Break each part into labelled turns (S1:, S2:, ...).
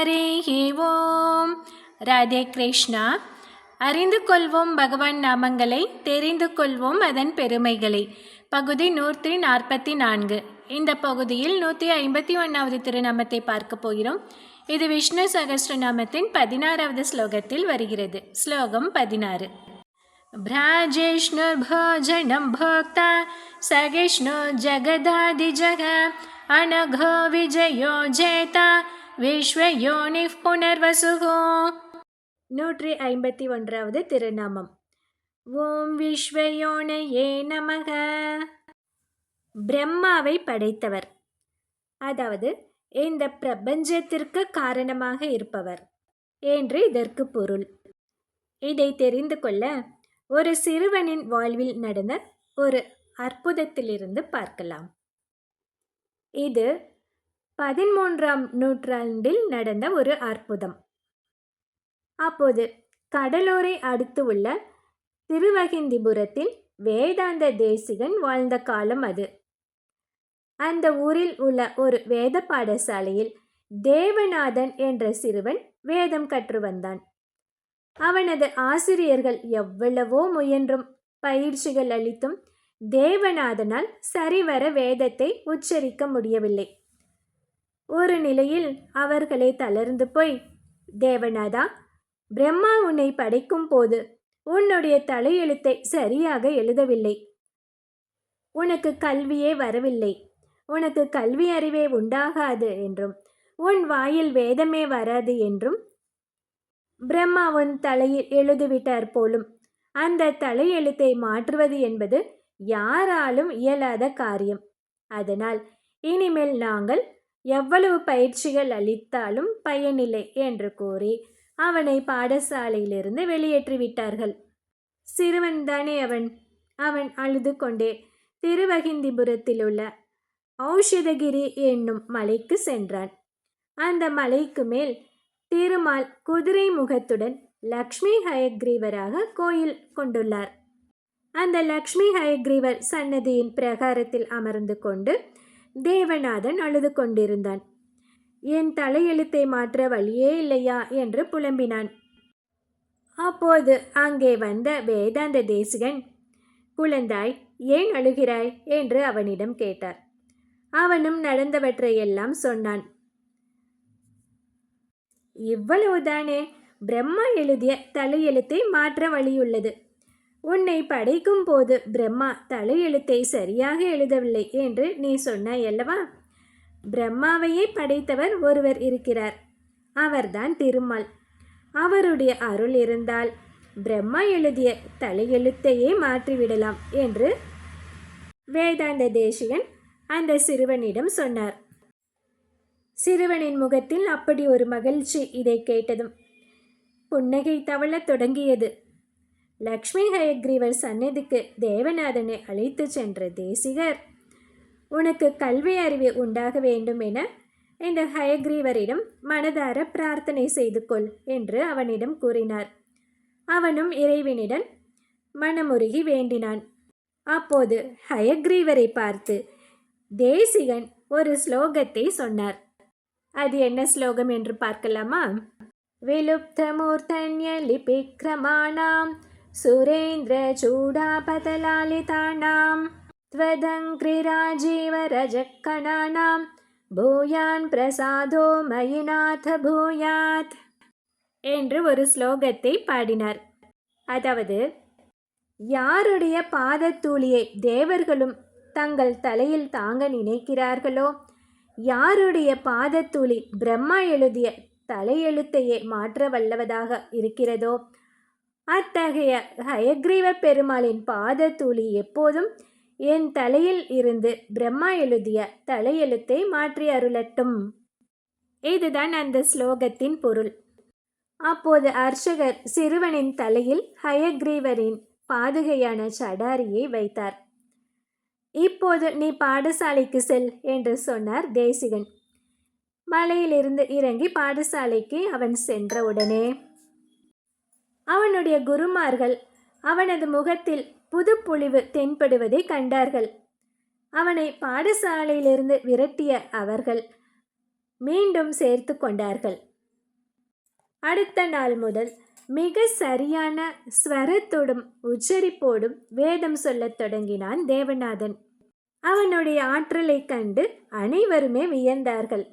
S1: ஹரிஹி ஓம். ராதே கிருஷ்ணா. அறிந்து கொள்வோம் பகவான் நாமங்களை, தெரிந்து கொள்வோம் அதன் பெருமைகளை. பகுதி 144. இந்த பகுதியில் 151வது திருநாமத்தை பார்க்க போகிறோம். இது விஷ்ணு சகஸ்ரநாமத்தின் 16வது ஸ்லோகத்தில் வருகிறது. ஸ்லோகம் 16. भ्राजिष्णुर्भोजनं भोक्ता सगिष्णु जगदादिजग अनघो विजयो जेता विश्वयोनिः पुनर्वसुः. 151வது திருநாமம். ஓம் விஸ்வயோனயே நமக. பிரம்மாவை படைத்தவர், அதாவது இந்த பிரபஞ்சத்திற்கு காரணமாக இருப்பவர் என்று இதற்கு பொருள். இதை தெரிந்து கொள்ள ஒரு சிறுவனின் வாழ்வில் நடந்த ஒரு அற்புதத்திலிருந்து பார்க்கலாம். இது 13ஆம் நூற்றாண்டில் நடந்த ஒரு அற்புதம். அப்போது கடலூரை அடுத்து உள்ள திருவகிந்திபுரத்தில் வேதாந்த தேசிகன் வாழ்ந்த காலம் அது. அந்த ஊரில் உள்ள ஒரு வேத பாடசாலையில் தேவநாதன் என்ற சிறுவன் வேதம் கற்று வந்தான். அவனது ஆசிரியர்கள் எவ்வளவோ முயன்றும் பயிற்சிகள் அளித்தும் தேவநாதனால் சரிவர வேதத்தை உச்சரிக்க முடியவில்லை. ஒரு நிலையில் அவர்களே தளர்ந்து போய், தேவநாதா, பிரம்மா உன்னை படைக்கும் போது உன்னுடைய தலையெழுத்தை சரியாக எழுதவில்லை. உனக்கு கல்வியே வரவில்லை, உனக்கு கல்வி அறிவே உண்டாகாது என்றும் உன் வாயில் வேதமே வராது என்றும் பிரம்மா உன் தலையில் எழுதிவிட்டார் போலும். அந்த தலையெழுத்தை மாற்றுவது என்பது யாராலும் இயலாத காரியம். அதனால் இனிமேல் நாங்கள் எவ்வளவு பயிற்சிகள் அளித்தாலும் பயனில்லை என்று கூறி அவனை பாடசாலையிலிருந்து வெளியேற்றிவிட்டார்கள். சிறுவன்தானே அவன். அவன் அழுது கொண்டே திருவகிந்திபுரத்தில் உள்ள ஔஷதகிரி என்னும் மலைக்கு சென்றான். அந்த மலைக்கு மேல் திருமால் குதிரை முகத்துடன் லக்ஷ்மி ஹயக்ரீவராக கோயில் கொண்டுள்ளார். அந்த லக்ஷ்மி ஹயக்ரீவர் சன்னதியின் பிரகாரத்தில் அமர்ந்து கொண்டு தேவநாதன் அழுது கொண்டிருந்தான். என் தலையெழுத்தை மாற்ற வழியே இல்லையா என்று புலம்பினான். அப்போது அங்கே வந்த வேதாந்த தேசிகன், குழந்தாய், ஏன் அழுகிறாய் என்று அவனிடம் கேட்டார். அவனும் நடந்தவற்றையெல்லாம் சொன்னான். இவ்வளவுதானே, பிரம்மா எழுதிய தலையெழுத்தை மாற்ற வழியுள்ளது. உன்னை படைக்கும் போது பிரம்மா தலையெழுத்தை சரியாக எழுதவில்லை என்று நீ சொன்னாய் அல்லவா? பிரம்மாவையே படைத்தவர் ஒருவர் இருக்கிறார். அவர்தான் திருமால். அவருடைய அருள் இருந்தால் பிரம்மா எழுதிய தலையெழுத்தையே மாற்றிவிடலாம் என்று வேதாந்த தேசிகன் அந்த சிறுவனிடம் சொன்னார். சிறுவனின் முகத்தில் அப்படி ஒரு மகிழ்ச்சி இதை கேட்டதும் புன்னகை தவழத் தொடங்கியது. லக்ஷ்மி ஹயக்ரீவர் சந்நிதிக்கு தேவநாதனை அழைத்து சென்ற தேசிகர், உனக்கு கல்வி அறிவு உண்டாக வேண்டும் என இந்த ஹயக்ரீவரிடம் மனதார பிரார்த்தனை செய்து கொள் என்று அவனிடம் கூறினார். அவனும் இறைவனிடம் மனமுருகி வேண்டினான். அப்போது ஹயக்ரீவரை பார்த்து தேசிகன் ஒரு ஸ்லோகத்தை சொன்னார். அது என்ன ஸ்லோகம் என்று பார்க்கலாமா? விலுப்தமூர்த்தன்ய லிபிக்ரமாணாம் சுரேந்திர சூடாபதலாலிதானாம் த்வதங்கிரிராஜீவ ரஜக்கணானாம் பூயான் பிரசாதோ மயிநாத பூயாத் என்று ஒரு ஸ்லோகத்தை பாடினார். அதாவது, யாருடைய பாதத்தூளியை தேவர்களும் தங்கள் தலையில் தாங்க நினைக்கிறார்களோ, யாருடைய பாதத்தூளி பிரம்மா எழுதிய தலையெழுத்தையே மாற்ற வல்லவதாக இருக்கிறதோ, அத்தகைய ஹயக்ரீவ பெருமாளின் பாதத்தூளி எப்போதும் என் தலையில் இருந்து பிரம்மா எழுதிய தலையெழுத்தை மாற்றி அருளட்டும். இதுதான் அந்த ஸ்லோகத்தின் பொருள். அப்போது அர்ச்சகர் சிறுவனின் தலையில் ஹயக்ரீவரின் பாதுகையான சடாரியை வைத்தார். இப்போது நீ பாடசாலைக்கு செல் என்று சொன்னார் தேசிகன். மலையிலிருந்து இறங்கி பாடசாலைக்கு அவன் சென்றவுடனே அவனுடைய குருமார்கள் அவனது முகத்தில் புதுப்பொலிவு தென்படுவதை கண்டார்கள். அவனை பாடசாலையிலிருந்து விரட்டிய அவர்கள் மீண்டும் சேர்த்து கொண்டார்கள். அடுத்த நாள் முதல் மிக சரியான ஸ்வரத்தோடும் உச்சரிப்போடும் வேதம் சொல்லத் தொடங்கினான் தேவநாதன். அவனுடைய ஆற்றலை கண்டு அனைவருமே வியந்தார்கள்.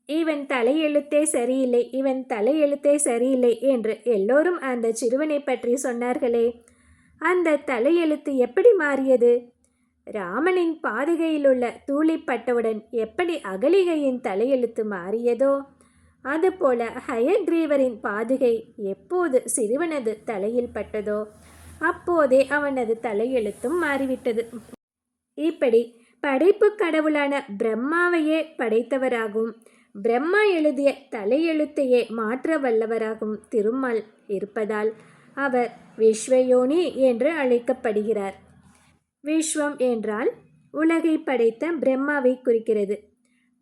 S1: இவன் தலையெழுத்தே சரியில்லை, இவன் தலையெழுத்தே சரியில்லை என்று எல்லோரும் அந்த சிறுவனை பற்றி சொன்னார்களே, அந்த தலையெழுத்து எப்படி மாறியது? ராமனின் பாதுகையிலுள்ள தூளிப்பட்டவுடன் எப்படி அகலிகையின் தலையெழுத்து மாறியதோ, அதுபோல ஹயக்ரீவரின் பாதுகை எப்போது சிறுவனது தலையில் பட்டதோ அப்போதே அவனது தலையெழுத்தும் மாறிவிட்டது. இப்படி படைப்பு கடவுளான பிரம்மாவையே படைத்தவராகவும் பிரம்மா எழுதிய தலையெழுத்தையே மாற்ற வல்லவராகவும் திருமால் இருப்பதால் அவர் விஸ்வயோனி என்று அழைக்கப்படுகிறார். விஸ்வம் என்றால் உலகை படைத்த பிரம்மாவை குறிக்கிறது.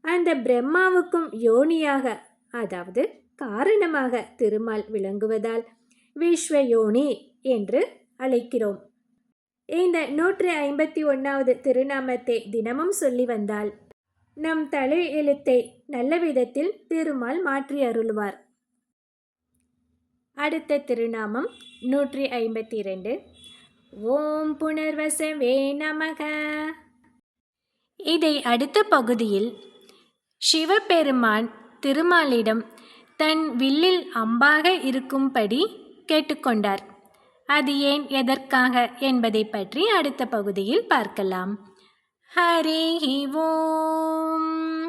S1: அந்த பிரம்மாவுக்கும் யோனியாக, அதாவது காரணமாக திருமால் விளங்குவதால் விஸ்வயோனி என்று அழைக்கிறோம். இந்த 151வது திருநாமத்தை தினமும் சொல்லி வந்தால் நம் தலை எழுத்தை நல்ல விதத்தில் திருமால் மாற்றி அருள்வார். அடுத்த திருநாமம் 152. ஓம் புனர்வசவே நமக. இதை அடுத்த பகுதியில் சிவபெருமான் திருமாலிடம் தன் வில்லில் அம்பாக இருக்கும்படி கேட்டுக்கொண்டார். அது ஏன், எதற்காக என்பதை பற்றி அடுத்த பகுதியில் பார்க்கலாம். ஹரி ஓம்.